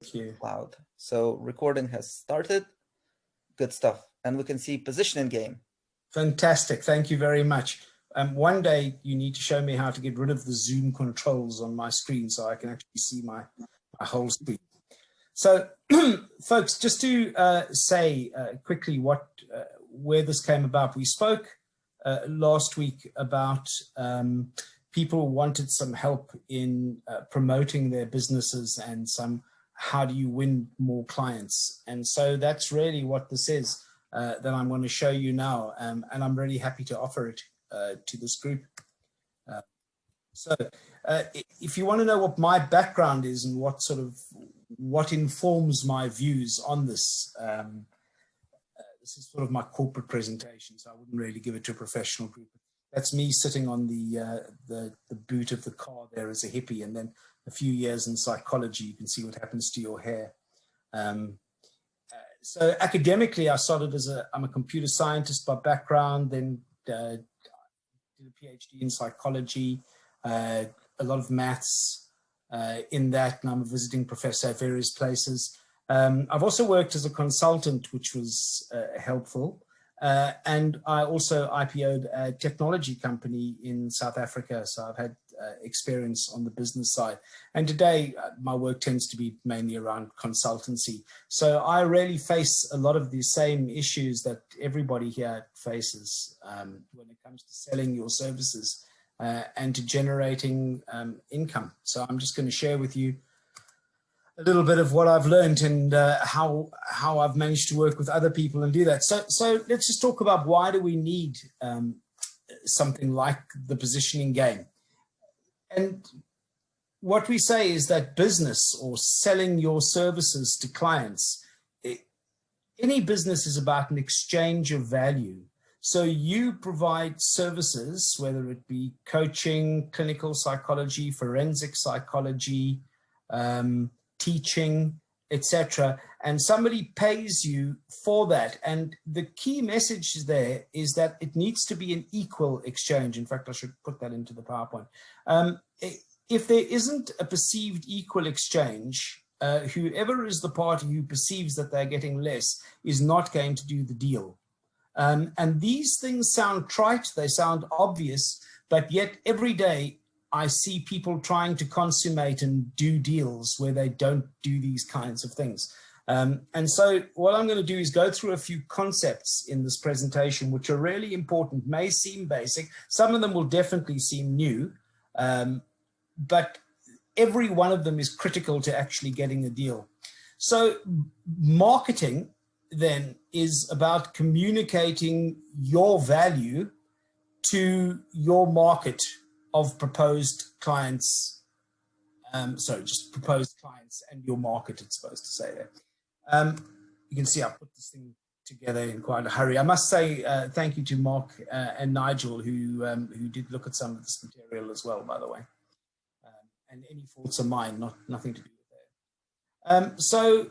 Thank you. Cloud. So recording has started. Good stuff. And we can see position in game. Fantastic. Thank you very much. One day you need to show me how to get rid of the Zoom controls on my screen so I can actually see my whole screen. So, folks, just to say quickly where this came about. We spoke last week about people wanted some help in promoting their businesses and some how do you win more clients. And so that's really what this is that I'm going to show you now. And I'm really happy to offer it to this group. So if you want to know what my background is and what informs my views on this, this is sort of my corporate presentation, so I wouldn't really give it to a professional group. That's me sitting on the boot of the car there as a hippie, and then a few years in psychology, you can see what happens to your hair. So academically, I started I'm a computer scientist by background, then did a PhD in psychology, a lot of maths in that, and I'm a visiting professor at various places. I've also worked as a consultant, which was helpful. And I also IPO'd a technology company in South Africa. So I've had experience on the business side. And today my work tends to be mainly around consultancy. So I really face a lot of the same issues that everybody here faces when it comes to selling your services and to generating income. So I'm just going to share with you a little bit of what I've learned and how I've managed to work with other people and do that. So let's just talk about why do we need something like the positioning game. And what we say is that business or selling your services to clients, any business is about an exchange of value. So you provide services, whether it be coaching, clinical psychology, forensic psychology, teaching, etc., and somebody pays you for that. And the key message there is that it needs to be an equal exchange. In fact, I should put that into the PowerPoint. If there isn't a perceived equal exchange, whoever is the party who perceives that they're getting less is not going to do the deal. And these things sound trite, they sound obvious, but yet every day I see people trying to consummate and do deals where they don't do these kinds of things. And so what I'm going to do is go through a few concepts in this presentation, which are really important, may seem basic. Some of them will definitely seem new, but every one of them is critical to actually getting a deal. So marketing then is about communicating your value to your market of proposed clients, just proposed clients and your market, it's supposed to say there. You can see I put this thing together in quite a hurry. I must say thank you to Mark and Nigel who did look at some of this material as well, by the way. And any faults are mine, nothing to do with that. So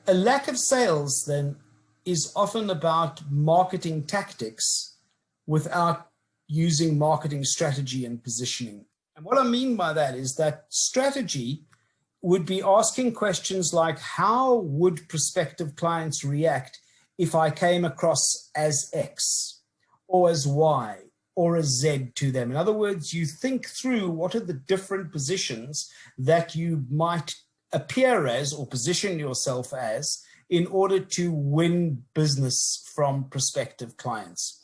a lack of sales then is often about marketing tactics without using marketing strategy and positioning. And what I mean by that is that strategy would be asking questions like, how would prospective clients react if I came across as X or as Y or as Z to them? In other words, you think through what are the different positions that you might appear as or position yourself as in order to win business from prospective clients.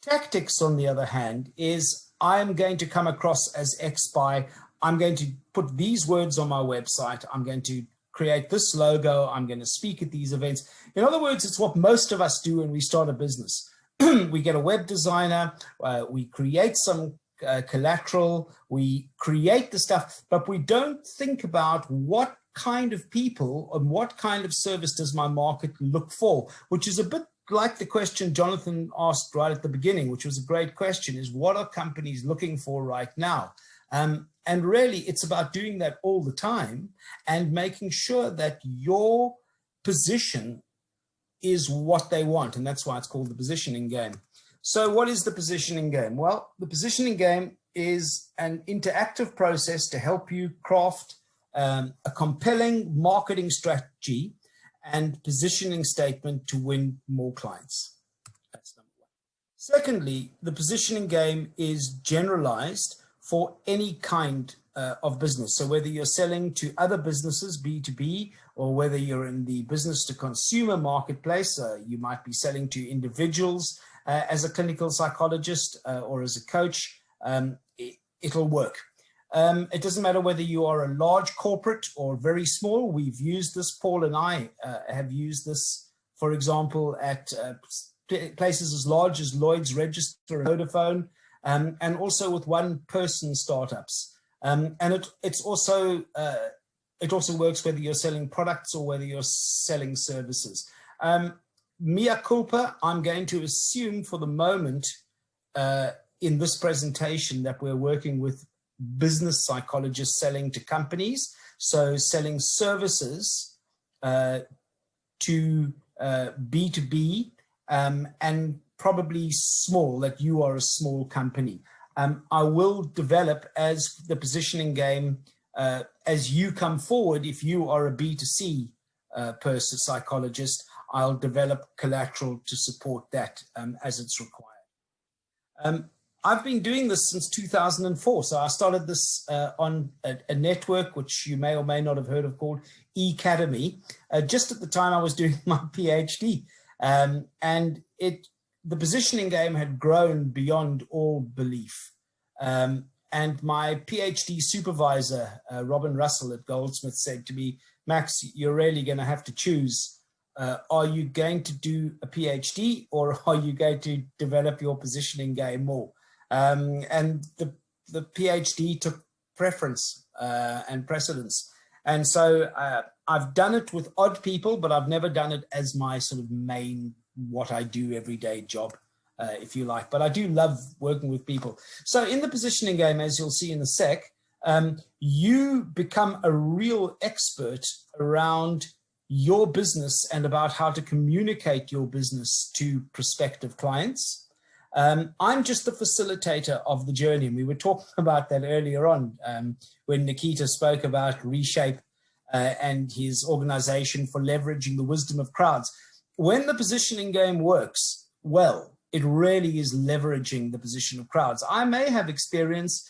Tactics, on the other hand, is I'm going to come across as X by, I'm going to put these words on my website, I'm going to create this logo, I'm going to speak at these events. In other words, it's what most of us do when we start a business. We get a web designer, we create some collateral, we create the stuff, but we don't think about what kind of people and what kind of service does my market look for, which is a bit like the question Jonathan asked right at the beginning, which was a great question, is what are companies looking for right now? And really, it's about doing that all the time and making sure that your position is what they want. And that's why it's called the positioning game. So what is the positioning game? Well, the positioning game is an interactive process to help you craft a compelling marketing strategy, and positioning statement to win more clients. That's number one. Secondly, the positioning game is generalized for any kind of business. So whether you're selling to other businesses, B2B, or whether you're in the business to consumer marketplace, you might be selling to individuals as a clinical psychologist or as a coach, it'll work. It doesn't matter whether you are a large corporate or very small. We've used this, Paul and I have used this, for example, at places as large as Lloyd's Register and Vodafone, and also with one-person startups. And it also works whether you're selling products or whether you're selling services. Mea culpa, I'm going to assume for the moment in this presentation that we're working with business psychologists selling to companies, so selling services to B2B, and probably small, that you are a small company. I will develop as the positioning game, as you come forward, if you are a B2C person, psychologist, I'll develop collateral to support that as it's required. I've been doing this since 2004. So I started this on a network, which you may or may not have heard of, called eAcademy, just at the time I was doing my PhD. And the positioning game had grown beyond all belief. And my PhD supervisor, Robin Russell at Goldsmith, said to me, Max, you're really going to have to choose. Are you going to do a PhD, or are you going to develop your positioning game more? And the PhD took preference and precedence. And so I've done it with odd people, but I've never done it as my sort of main, what I do everyday job, if you like. But I do love working with people. So in the positioning game, as you'll see in a sec, you become a real expert around your business and about how to communicate your business to prospective clients. I'm just the facilitator of the journey. And we were talking about that earlier on when Nikita spoke about Reshape and his organization for leveraging the wisdom of crowds. When the positioning game works well, it really is leveraging the position of crowds. I may have experience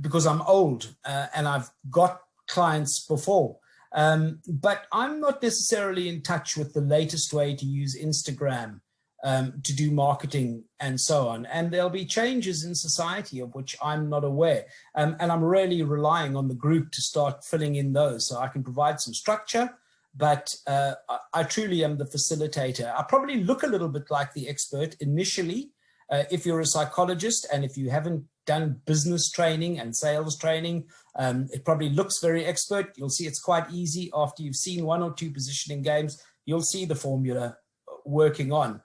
because I'm old and I've got clients before, but I'm not necessarily in touch with the latest way to use Instagram to do marketing and so on. And there'll be changes in society of which I'm not aware. And I'm really relying on the group to start filling in those. So I can provide some structure, but I truly am the facilitator. I probably look a little bit like the expert initially. If you're a psychologist and if you haven't done business training and sales training, it probably looks very expert. You'll see it's quite easy. After you've seen one or two positioning games, you'll see the formula working on.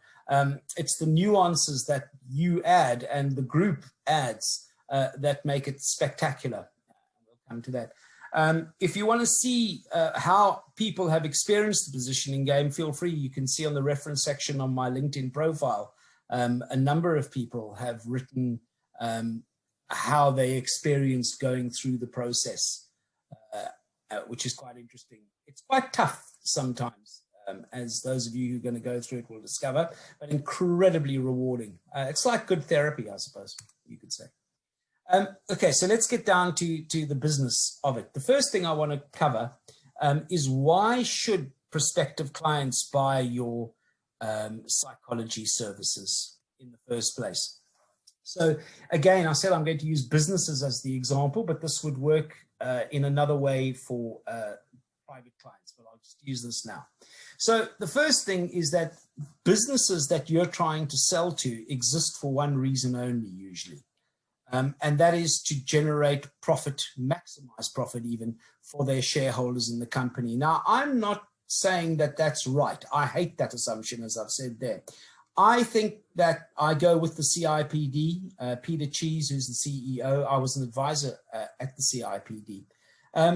It's the nuances that you add and the group adds that make it spectacular. We'll come to that. If you want to see how people have experienced the positioning game, feel free. You can see on the reference section on my LinkedIn profile, a number of people have written how they experienced going through the process, which is quite interesting. It's quite tough sometimes. As those of you who are going to go through it will discover, but incredibly rewarding. It's like good therapy, I suppose you could say. Okay, so let's get down to the business of it. The first thing I want to cover is why should prospective clients buy your psychology services in the first place? So again, I said I'm going to use businesses as the example, but this would work in another way for private clients, but I'll just use this now. So the first thing is that businesses that you're trying to sell to exist for one reason only, usually. And that is to generate profit, maximize profit even for their shareholders in the company. Now, I'm not saying that that's right. I hate that assumption, as I've said there. I think that I go with the CIPD, Peter Cheese, who's the CEO. I was an advisor at the CIPD.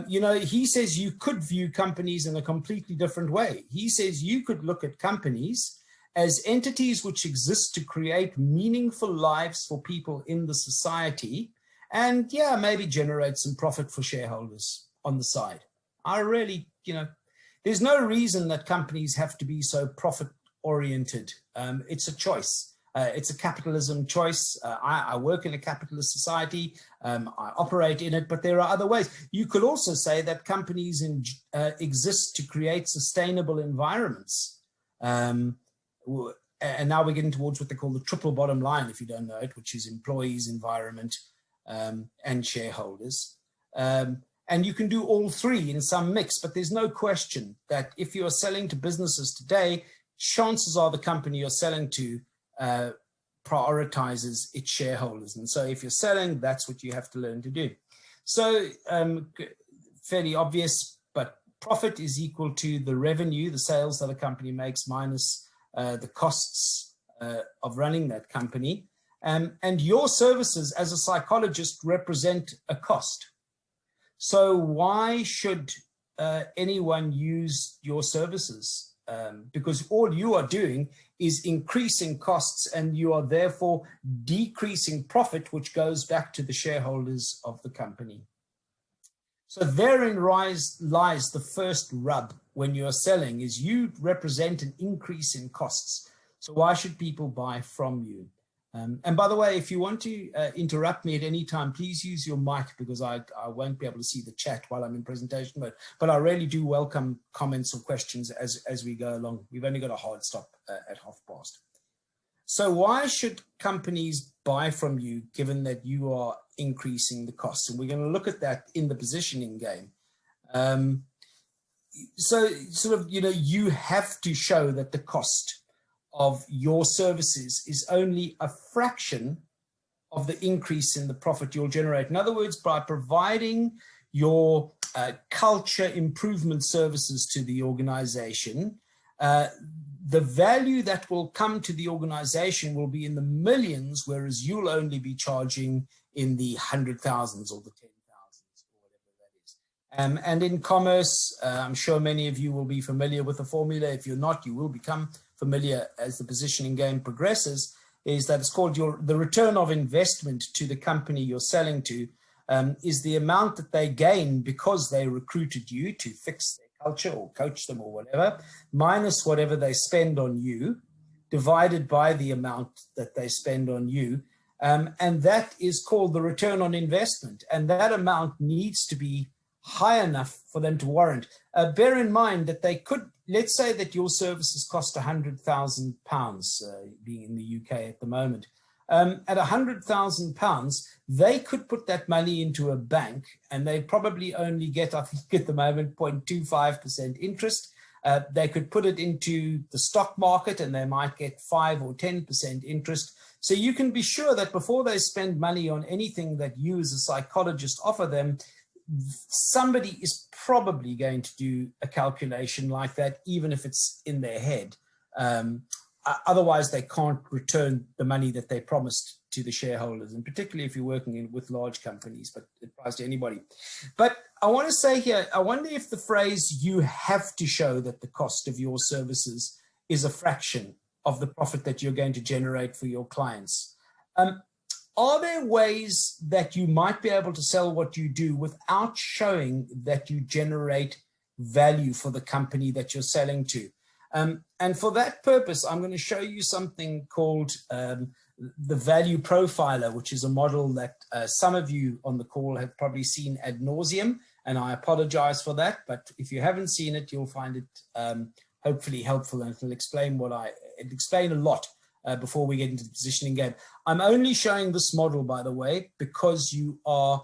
You know, he says you could view companies in a completely different way. He says you could look at companies as entities which exist to create meaningful lives for people in the society and, yeah, maybe generate some profit for shareholders on the side. I really, there's no reason that companies have to be so profit oriented. It's a choice. It's a capitalism choice. I work in a capitalist society. I operate in it, but there are other ways. You could also say that companies exist to create sustainable environments. And now we're getting towards what they call the triple bottom line, if you don't know it, which is employees, environment, and shareholders. And you can do all three in some mix, but there's no question that if you're selling to businesses today, chances are the company you're selling to prioritizes its shareholders. And so if you're selling, that's what you have to learn to do. So fairly obvious, but profit is equal to the revenue, the sales that a company makes minus the costs of running that company. And your services as a psychologist represent a cost. So why should anyone use your services? Because all you are doing is increasing costs, and you are therefore decreasing profit, which goes back to the shareholders of the company. So therein lies the first rub when you're selling, is you represent an increase in costs. So why should people buy from you? And by the way, if you want to interrupt me at any time, please use your mic, because I won't be able to see the chat while I'm in presentation mode. But I really do welcome comments or questions as we go along. We've only got a hard stop at past. So why should companies buy from you, given that you are increasing the costs? And we're going to look at that in the positioning game. So sort of, you have to show that the cost of your services is only a fraction of the increase in the profit you'll generate. In other words, by providing your culture improvement services to the organization, the value that will come to the organization will be in the millions, whereas you'll only be charging in the 100,000s or the 10,000s or whatever that is. And in commerce, I'm sure many of you will be familiar with the formula. If you're not, you will become familiar as the positioning game progresses, is that it's called the return of investment to the company you're selling to, is the amount that they gain because they recruited you to fix their culture or coach them or whatever, minus whatever they spend on you, divided by the amount that they spend on you. And that is called the return on investment. And that amount needs to be high enough for them to warrant. Bear in mind that they could, let's say that your services cost £100,000, being in the UK at the moment. At £100,000, they could put that money into a bank, and they probably only get, I think at the moment, 0.25% interest. They could put it into the stock market, and they might get 5 or 10% interest. So you can be sure that before they spend money on anything that you as a psychologist offer them, somebody is probably going to do a calculation like that, even if it's in their head. Otherwise, they can't return the money that they promised to the shareholders, and particularly if you're working with large companies, but it applies to anybody. But I want to say here, I wonder if the phrase "you have to show that the cost of your services is a fraction of the profit that you're going to generate for your clients." Are there ways that you might be able to sell what you do without showing that you generate value for the company that you're selling to? And for that purpose, I'm going to show you something called the value profiler, which is a model that some of you on the call have probably seen ad nauseum, and I apologize for that. But if you haven't seen it, you'll find it hopefully helpful, and it'll explain explain a lot before we get into the positioning game. I'm only showing this model, by the way, because you are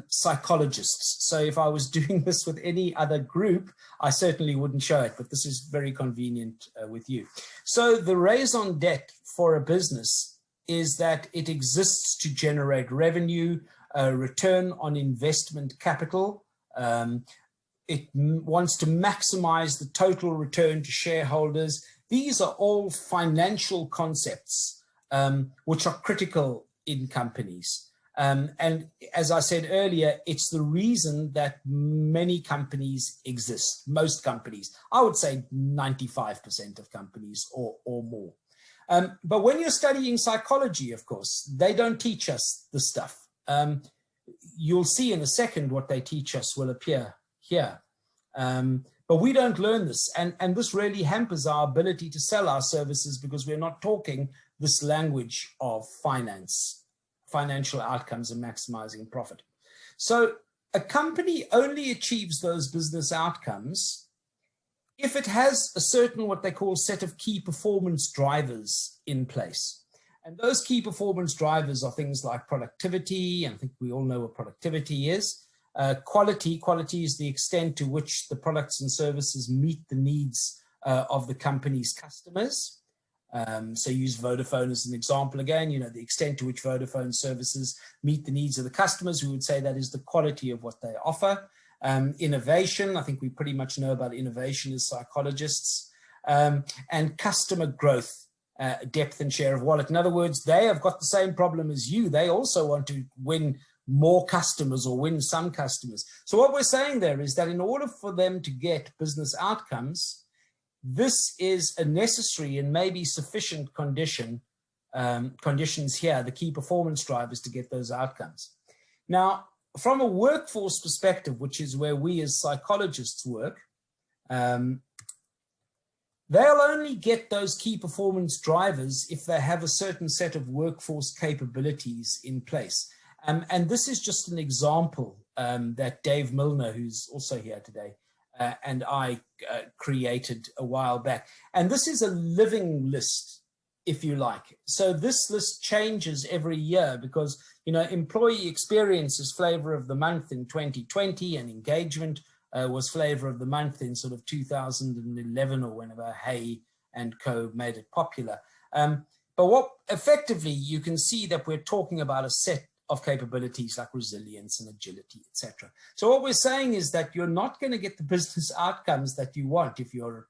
psychologists. So if I was doing this with any other group, I certainly wouldn't show it, but this is very convenient with you. So the raison d'etre for a business is that it exists to generate revenue, return on investment capital. It wants to maximize the total return to shareholders. These are all financial concepts which are critical in companies. And as I said earlier, it's the reason that many companies exist, most companies. I would say 95% of companies or more. But when you're studying psychology, of course, they don't teach us the stuff. You'll see in a second what they teach us will appear here. But we don't learn this. And this really hampers our ability to sell our services because we're not talking this language of financial outcomes and maximizing profit. So a company only achieves those business outcomes if it has a certain, what they call, set of key performance drivers in place. And those key performance drivers are things like productivity, and I think we all know what productivity is. Quality is the extent to which the products and services meet the needs of the company's customers. So use Vodafone as an example again, the extent to which Vodafone services meet the needs of the customers, we would say that is the quality of what they offer. Innovation, I think we pretty much know about innovation as psychologists, and customer growth, depth and share of wallet. In other words, they have got the same problem as you. They also want to win more customers or win some customers. So what we're saying there is that in order for them to get business outcomes, this is a necessary and maybe sufficient conditions here, the key performance drivers to get those outcomes. Now, from a workforce perspective, which is where we as psychologists work, they'll only get those key performance drivers if they have a certain set of workforce capabilities in place. And this is just an example that Dave Milner, who's also here today, and I created a while back. And this is a living list, if you like. So this list changes every year because, employee experience is flavor of the month in 2020, and engagement was flavor of the month in sort of 2011 or whenever Hay and Co. made it popular. But what effectively you can see that we're talking about a set of capabilities like resilience and agility, etc. So what we're saying is that you're not going to get the business outcomes that you want if you're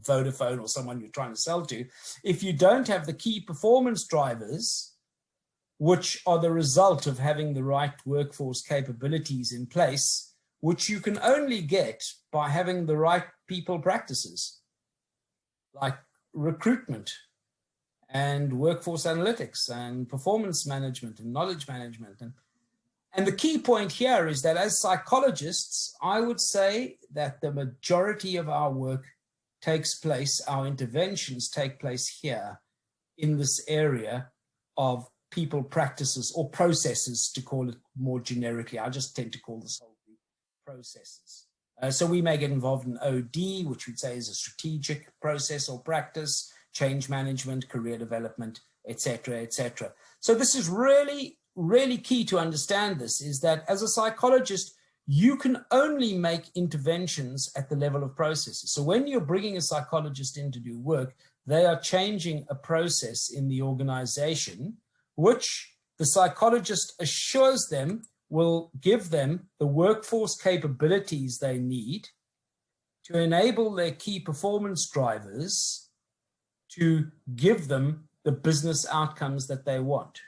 Vodafone or someone you're trying to sell to, if you don't have the key performance drivers, which are the result of having the right workforce capabilities in place, which you can only get by having the right people practices, like recruitment and workforce analytics and performance management and knowledge management. And the key point here is that as psychologists, I would say that the majority of our work takes place, our interventions take place here in this area of people practices or processes, to call it more generically. I just tend to call this whole thing processes. So we may get involved in OD, which we'd say is a strategic process or practice, change management, career development, etc., etc. So this is really, really key to understand this, is that as a psychologist, you can only make interventions at the level of processes. So when you're bringing a psychologist in to do work, they are changing a process in the organization, which the psychologist assures them will give them the workforce capabilities they need to enable their key performance drivers to give them the business outcomes that they want.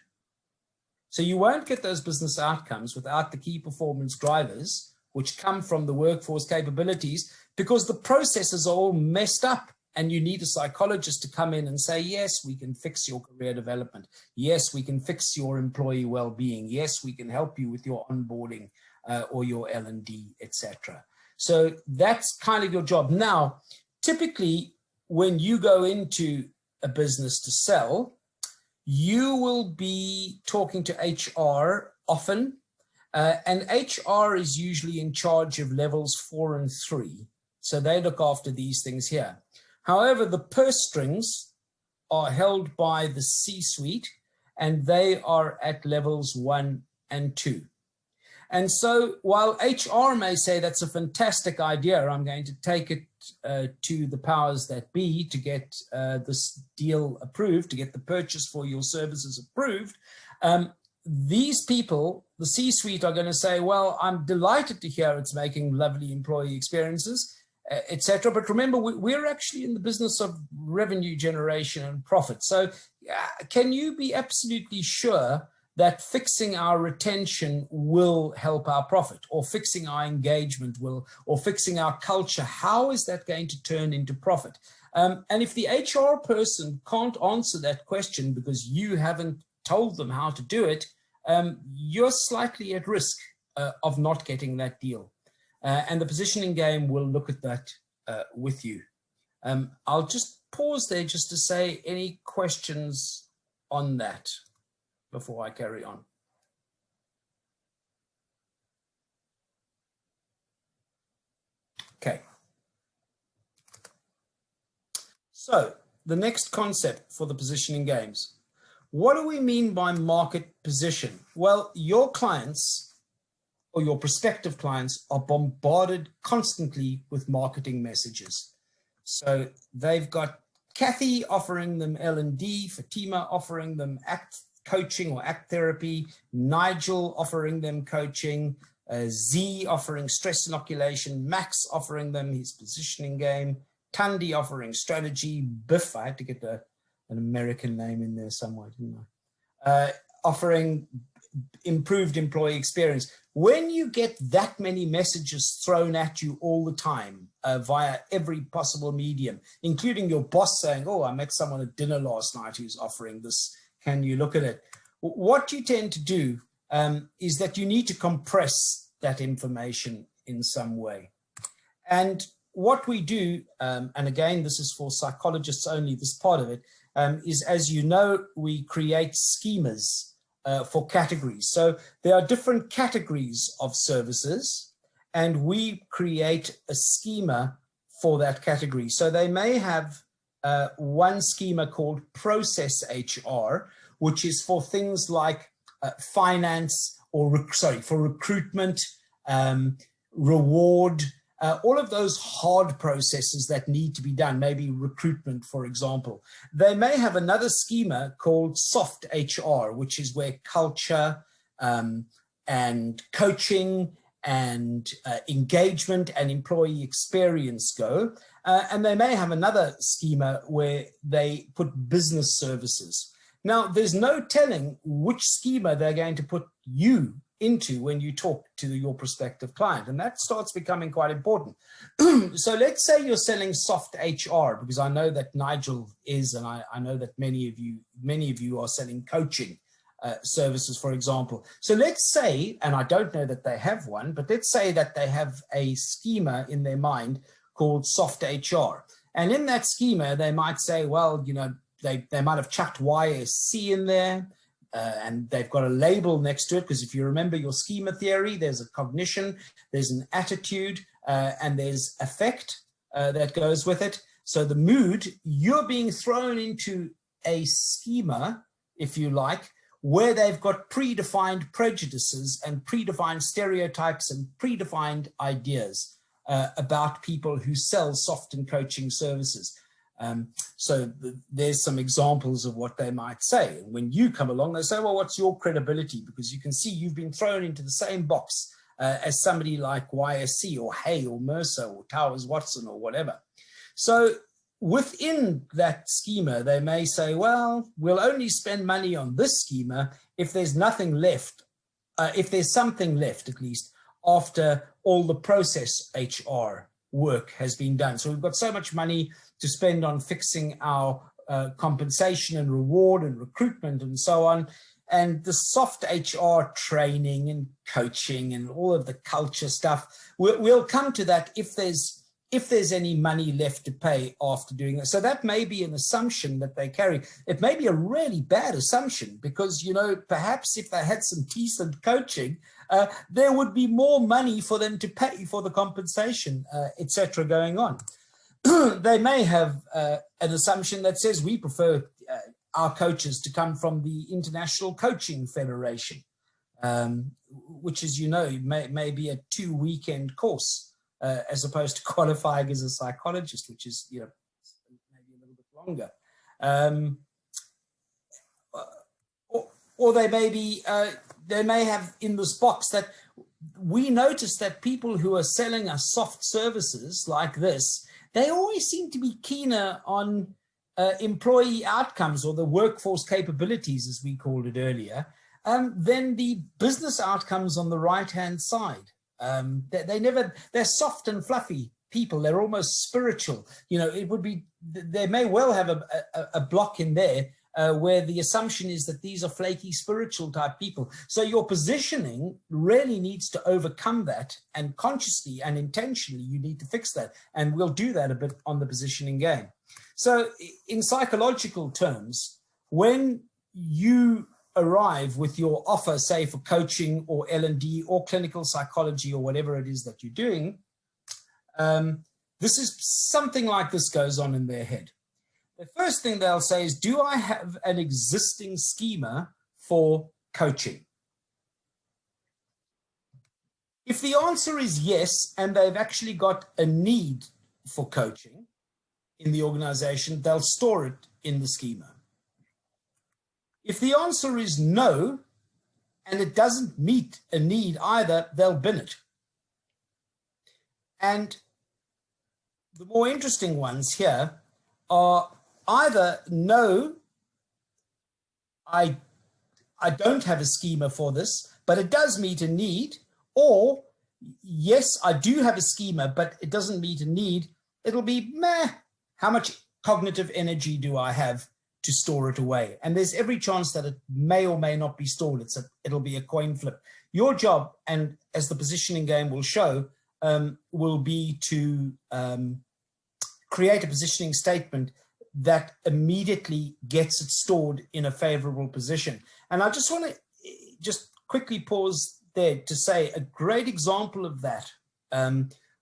So you won't get those business outcomes without the key performance drivers, which come from the workforce capabilities, because the processes are all messed up. And you need a psychologist to come in and say, yes, we can fix your career development. Yes, we can fix your employee well-being. Yes, we can help you with your onboarding or your L&D, etc. So that's kind of your job. Now, typically, when you go into a business to sell, you will be talking to HR often. And HR is usually in charge of levels 4 and 3. So they look after these things here. However, the purse strings are held by the C-suite, and they are at levels 1 and 2. And so while HR may say that's a fantastic idea, I'm going to take it to the powers that be to get this deal approved, to get the purchase for your services approved, these people, the C-suite, are going to say, well, I'm delighted to hear it's making lovely employee experiences, etc. But remember, we're actually in the business of revenue generation and profit. So can you be absolutely sure that fixing our retention will help our profit, or fixing our engagement will, or fixing our culture? How is that going to turn into profit? And if the HR person can't answer that question because you haven't told them how to do it, you're slightly at risk of not getting that deal. And the positioning game will look at that with you. I'll just pause there just to say any questions on that before I carry on. Okay. So the next concept for the positioning games. What do we mean by market position? Well, your clients or your prospective clients are bombarded constantly with marketing messages. So they've got Kathy offering them L&D, Fatima offering them ACT coaching or ACT therapy, Nigel offering them coaching, Z offering stress inoculation, Max offering them his positioning game, Tandy offering strategy, Biff, I had to get an American name in there somewhere, didn't I? Offering improved employee experience. When you get that many messages thrown at you all the time via every possible medium, including your boss saying, oh, I met someone at dinner last night who's offering this, can you look at it? What you tend to do is that you need to compress that information in some way. And what we do, and again, this is for psychologists only, this part of it, is, as you know, we create schemas for categories. So there are different categories of services, and we create a schema for that category. So they may have one schema called process HR, which is for things like finance or, for recruitment, reward, all of those hard processes that need to be done, maybe recruitment, for example. They may have another schema called soft HR, which is where culture and coaching and engagement and employee experience go. And they may have another schema where they put business services. Now, there's no telling which schema they're going to put you into when you talk to your prospective client, and that starts becoming quite important. So let's say you're selling soft HR, because I know that Nigel is, and I know that many of you are selling coaching services, for example. So let's say, and I don't know that they have one, but let's say that they have a schema in their mind called soft HR, and in that schema they might say, well, you know, they might have chucked YSC in there. And they've got a label next to it, because if you remember your schema theory, there's a cognition, there's an attitude, and there's affect that goes with it. So the mood, you're being thrown into a schema, if you like, where they've got predefined prejudices and predefined stereotypes and predefined ideas about people who sell soft and coaching services. So there's some examples of what they might say. And when you come along, they say, well, what's your credibility? Because you can see you've been thrown into the same box as somebody like YSC or Hay or Mercer or Towers Watson or whatever. So within that schema, they may say, well, we'll only spend money on this schema if there's nothing left, if there's something left at least after all the process HR work has been done. So we've got so much money to spend on fixing our compensation and reward and recruitment and so on. And the soft HR training and coaching and all of the culture stuff, we'll come to that if there's any money left to pay after doing that. So that may be an assumption that they carry. It may be a really bad assumption, because, you know, perhaps if they had some decent coaching, there would be more money for them to pay for the compensation, etc. going on. They may have an assumption that says we prefer our coaches to come from the International Coaching Federation, which, as you know, may be a 2-weekend course as opposed to qualifying as a psychologist, which is, you know, maybe a little bit longer. Or they may have in this box that we notice that people who are selling us soft services like this, they always seem to be keener on employee outcomes, or the workforce capabilities, as we called it earlier, than the business outcomes on the right-hand side. They're soft and fluffy people. They're almost spiritual. You know, it would be, they may well have a block in there where the assumption is that these are flaky spiritual type people. So your positioning really needs to overcome that, and consciously and intentionally you need to fix that. And we'll do that a bit on the positioning game. So in psychological terms, when you arrive with your offer, say for coaching or L&D or clinical psychology or whatever it is that you're doing, this is something like this goes on in their head. The first thing they'll say is, do I have an existing schema for coaching? If the answer is yes, and they've actually got a need for coaching in the organization, they'll store it in the schema. If the answer is no, and it doesn't meet a need either, they'll bin it. And the more interesting ones here are either no, I don't have a schema for this, but it does meet a need, or yes, I do have a schema, but it doesn't meet a need. It'll be meh, how much cognitive energy do I have to store it away? And there's every chance that it may or may not be stored. It'll be a coin flip. Your job, and as the positioning game will show, will be to create a positioning statement that immediately gets it stored in a favorable position. And I just want to just quickly pause there to say a great example of that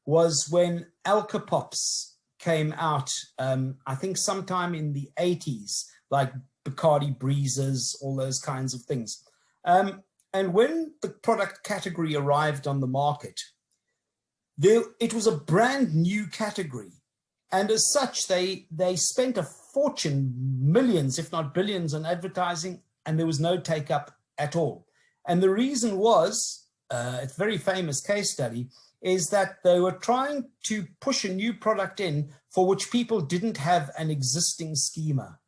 was when Alka Pops came out, I think sometime in the 80s, like Bacardi Breezes, all those kinds of things. And when the product category arrived on the market, it was a brand new category. And as such, they spent a fortune, millions, if not billions, on advertising, and there was no take up at all. And the reason was, it's a very famous case study, is that they were trying to push a new product in for which people didn't have an existing schema.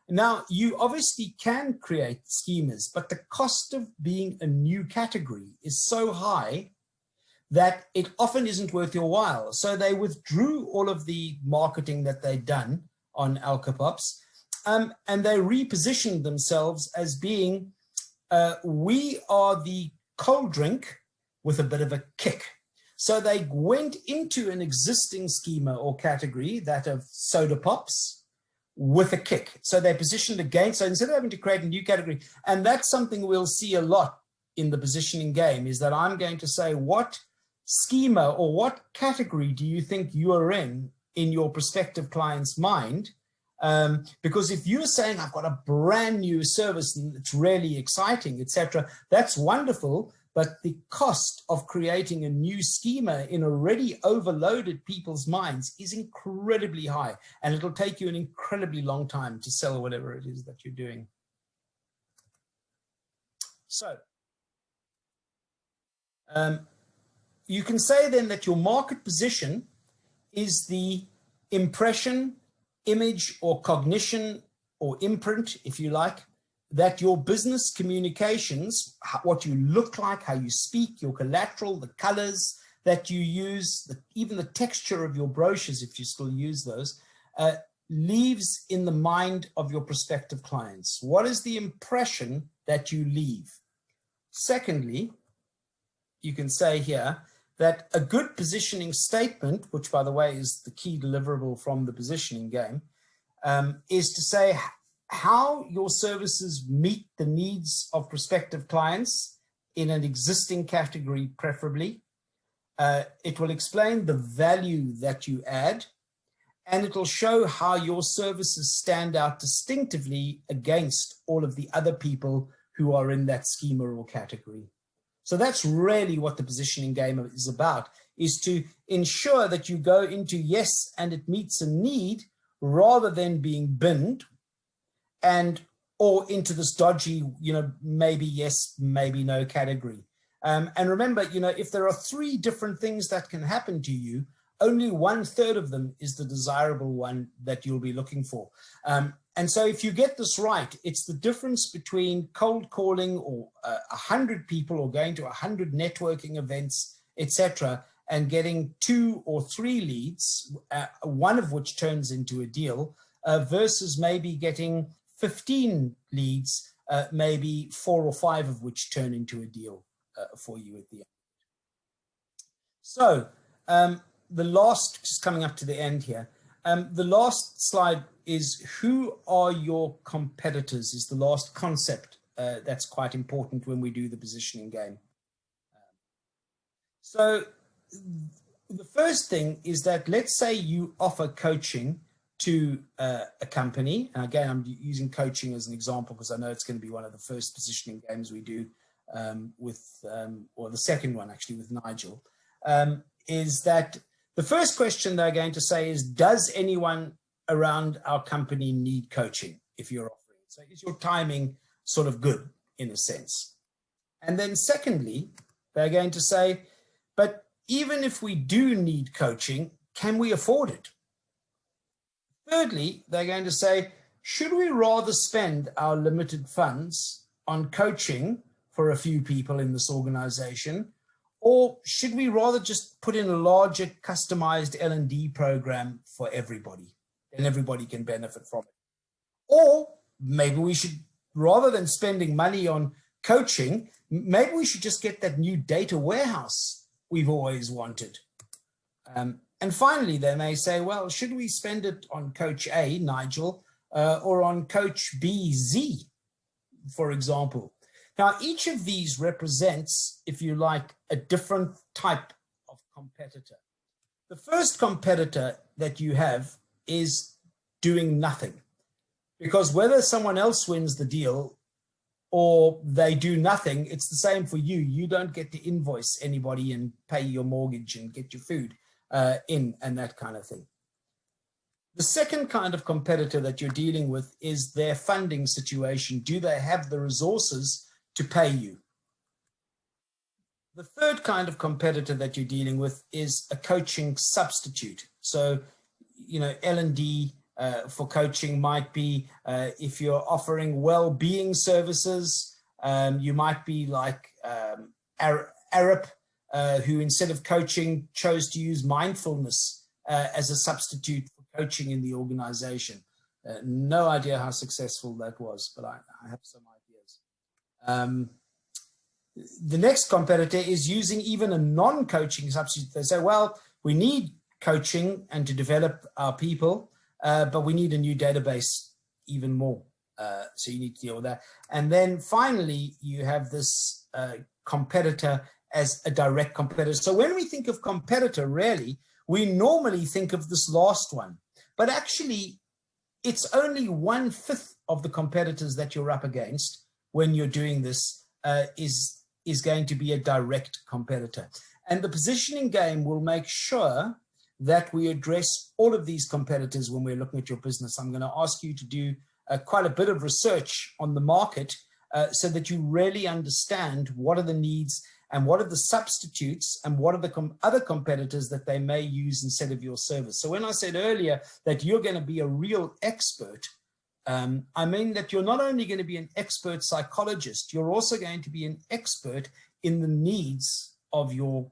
Now, you obviously can create schemas, but the cost of being a new category is so high that it often isn't worth your while. So they withdrew all of the marketing that they'd done on Alka Pops, and they repositioned themselves as being, we are the cold drink with a bit of a kick. So they went into an existing schema or category, that of soda pops, with a kick. So they positioned again. So instead of having to create a new category, and that's something we'll see a lot in the positioning game, is that I'm going to say, what schema or what category do you think you are in your prospective client's mind? Because if you're saying, I've got a brand new service and it's really exciting, etc., that's wonderful. But the cost of creating a new schema in already overloaded people's minds is incredibly high. And it'll take you an incredibly long time to sell whatever it is that you're doing. So, you can say then that your market position is the impression, image, or cognition, or imprint, if you like, that your business communications, what you look like, how you speak, your collateral, the colors that you use, even the texture of your brochures, if you still use those, leaves in the mind of your prospective clients. What is the impression that you leave? Secondly, you can say here that a good positioning statement, which by the way is the key deliverable from the positioning game, is to say how your services meet the needs of prospective clients in an existing category, preferably. It will explain the value that you add, and it will show how your services stand out distinctively against all of the other people who are in that schema or category. So that's really what the positioning game is about, is to ensure that you go into yes, and it meets a need, rather than being binned, or into this dodgy, maybe yes, maybe no category. And remember, if there are 3 different things that can happen to you, only 1/3 of them is the desirable one that you'll be looking for. And so if you get this right, it's the difference between cold calling or 100 people or going to 100 networking events, etc., and getting 2 or 3 leads, one of which turns into a deal, versus maybe getting 15 leads, maybe 4 or 5 of which turn into a deal for you at the end. So the last, just coming up to the end here, the last slide is who are your competitors is the last concept that's quite important when we do the positioning game. So the first thing is that let's say you offer coaching to a company. And again, I'm using coaching as an example because I know it's going to be one of the first positioning games we do or the second one actually with Nigel, is that the first question they're going to say is, does anyone around our company need coaching if you're offering it? So is your timing sort of good in a sense? And then secondly, they're going to say, but even if we do need coaching, can we afford it? Thirdly, they're going to say, should we rather spend our limited funds on coaching for a few people in this organization, or should we rather just put in a larger customized L&D program for everybody and everybody can benefit from it? Or maybe we should, rather than spending money on coaching, maybe we should just get that new data warehouse we've always wanted. And finally, they may say, well, should we spend it on Coach A, Nigel, or on Coach B, Z, for example? Now, each of these represents, if you like, a different type of competitor. The first competitor that you have is doing nothing, because whether someone else wins the deal or they do nothing, it's the same for you. You don't get to invoice anybody and pay your mortgage and get your food in and that kind of thing. The second kind of competitor that you're dealing with is their funding situation. Do they have the resources to pay you? The third kind of competitor that you're dealing with is a coaching substitute. So, you know, L&D for coaching might be if you're offering well-being services, you might be like Arup, who instead of coaching chose to use mindfulness as a substitute for coaching in the organization. No idea how successful that was, but I have some ideas. The next competitor is using even a non-coaching substitute. They say, well, we need coaching and to develop our people, but we need a new database even more. So you need to deal with that. And then finally, you have this competitor as a direct competitor. So when we think of competitor, really, we normally think of this last one, but actually it's only 1/5 of the competitors that you're up against when you're doing this is going to be a direct competitor. And the positioning game will make sure that we address all of these competitors when we're looking at your business. I'm going to ask you to do quite a bit of research on the market so that you really understand what are the needs and what are the substitutes and what are the other competitors that they may use instead of your service. So when I said earlier that you're going to be a real expert, I mean that you're not only going to be an expert psychologist, you're also going to be an expert in the needs of your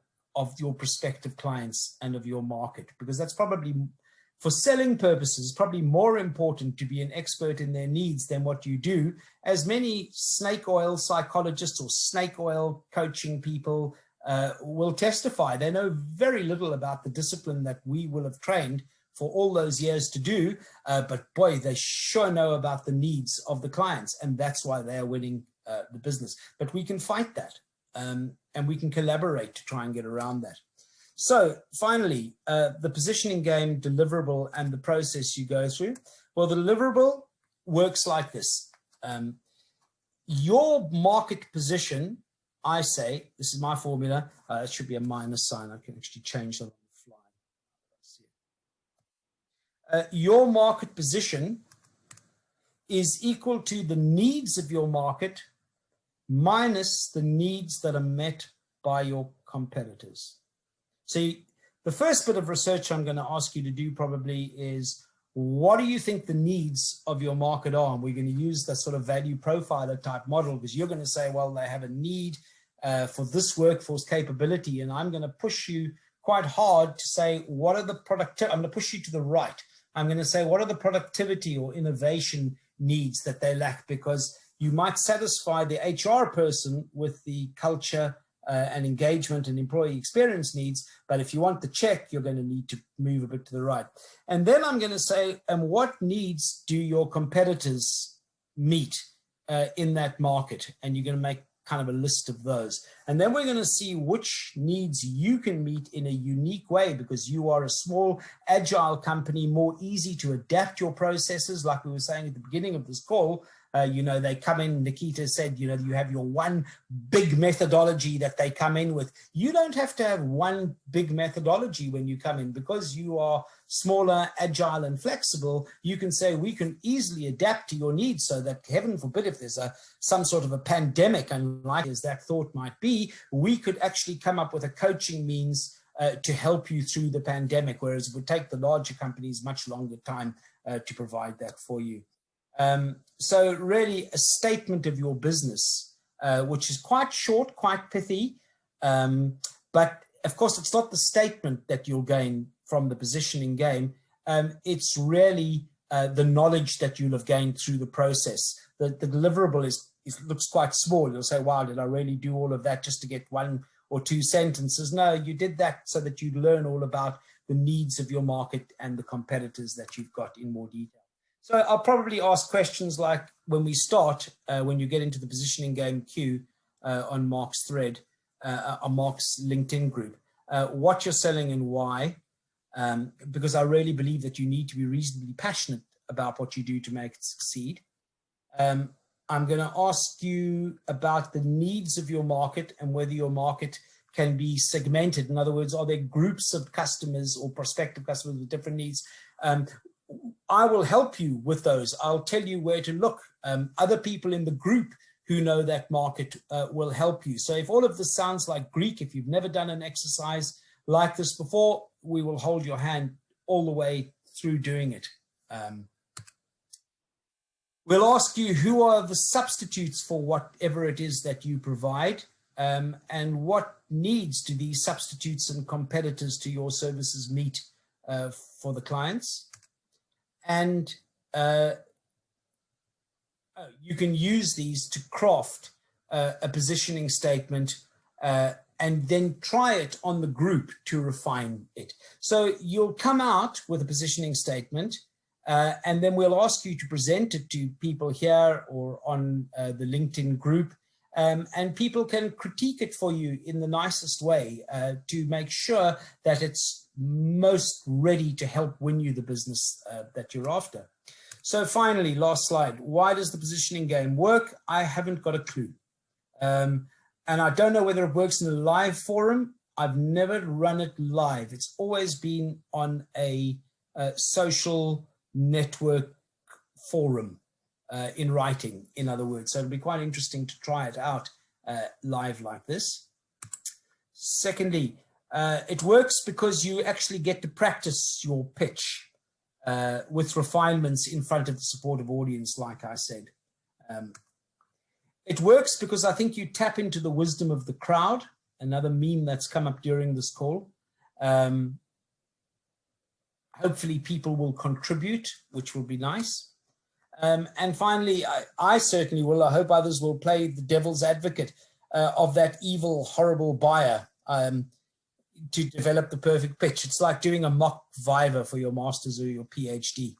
prospective clients and of your market, because that's probably, for selling purposes, probably more important to be an expert in their needs than what you do. As many snake oil psychologists or snake oil coaching people will testify, they know very little about the discipline that we will have trained for all those years to do, but boy, they sure know about the needs of the clients, and that's why they are winning the business. But we can fight that, and we can collaborate to try and get around that. So finally, the positioning game deliverable and the process you go through. Well, the deliverable works like this. Your market position, I say, this is my formula, it should be a minus sign. I can actually change that on the fly. Your market position is equal to the needs of your market minus the needs that are met by your competitors. So the first bit of research I'm going to ask you to do probably is, what do you think the needs of your market are? And we're going to use that sort of value profiler type model, because you're going to say, well, they have a need for this workforce capability. And I'm going to push you quite hard to say, what are the productivity? I'm going to push you to the right. I'm going to say, what are the productivity or innovation needs that they lack, because you might satisfy the HR person with the culture and engagement and employee experience needs, but if you want the check, you're going to need to move a bit to the right. And then I'm going to say, what needs do your competitors meet in that market? And you're going to make kind of a list of those. And then we're going to see which needs you can meet in a unique way, because you are a small, agile company, more easy to adapt your processes. Like we were saying at the beginning of this call, you know, they come in, Nikita said, you know, you have your one big methodology that they come in with. You don't have to have one big methodology when you come in, because you are smaller, agile, and flexible. You can say, we can easily adapt to your needs, so that, heaven forbid, if there's some sort of a pandemic, unlikely as that thought might be, we could actually come up with a coaching means to help you through the pandemic, whereas it would take the larger companies much longer time to provide that for you. So really a statement of your business, which is quite short, quite pithy, but of course it's not the statement that you'll gain from the positioning game. It's really the knowledge that you'll have gained through the process. The deliverable looks quite small. You'll say, wow, did I really do all of that just to get one or two sentences? No, you did that so that you'd learn all about the needs of your market and the competitors that you've got in more detail. So I'll probably ask questions like, when we start, when you get into the positioning game queue on Mark's thread, on Mark's LinkedIn group, what you're selling and why, because I really believe that you need to be reasonably passionate about what you do to make it succeed. I'm going to ask you about the needs of your market and whether your market can be segmented. In other words, are there groups of customers or prospective customers with different needs? I will help you with those. I'll tell you where to look. Other people in the group who know that market will help you. So if all of this sounds like Greek, if you've never done an exercise like this before, we will hold your hand all the way through doing it. We'll ask you, who are the substitutes for whatever it is that you provide, and what needs do these substitutes and competitors to your services meet for the clients? And you can use these to craft a positioning statement and then try it on the group to refine it. So you'll come out with a positioning statement, and then we'll ask you to present it to people here or on the LinkedIn group, and people can critique it for you in the nicest way to make sure that it's most ready to help win you the business that you're after. So finally, last slide. Why does the positioning game work? I haven't got a clue. And I don't know whether it works in a live forum. I've never run it live. It's always been on a social network forum in writing, in other words. So it'll be quite interesting to try it out live like this. Secondly, it works because you actually get to practice your pitch with refinements in front of the supportive audience, like I said. It works because I think you tap into the wisdom of the crowd, another meme that's come up during this call. Hopefully people will contribute, which will be nice. And finally, I certainly will, I hope others will play the devil's advocate of that evil, horrible buyer to develop the perfect pitch. It's like doing a mock Viva for your master's or your PhD.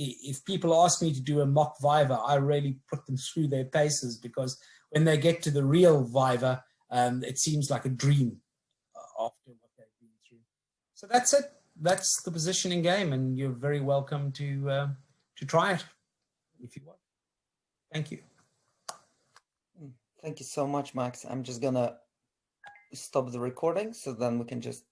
If people ask me to do a mock Viva, I really put them through their paces, because when they get to the real Viva, it seems like a dream after what they've been through. So that's it. That's the positioning game, and you're very welcome to try it if you want. Thank you. Thank you so much, Max. I'm just gonna stop the recording so then we can just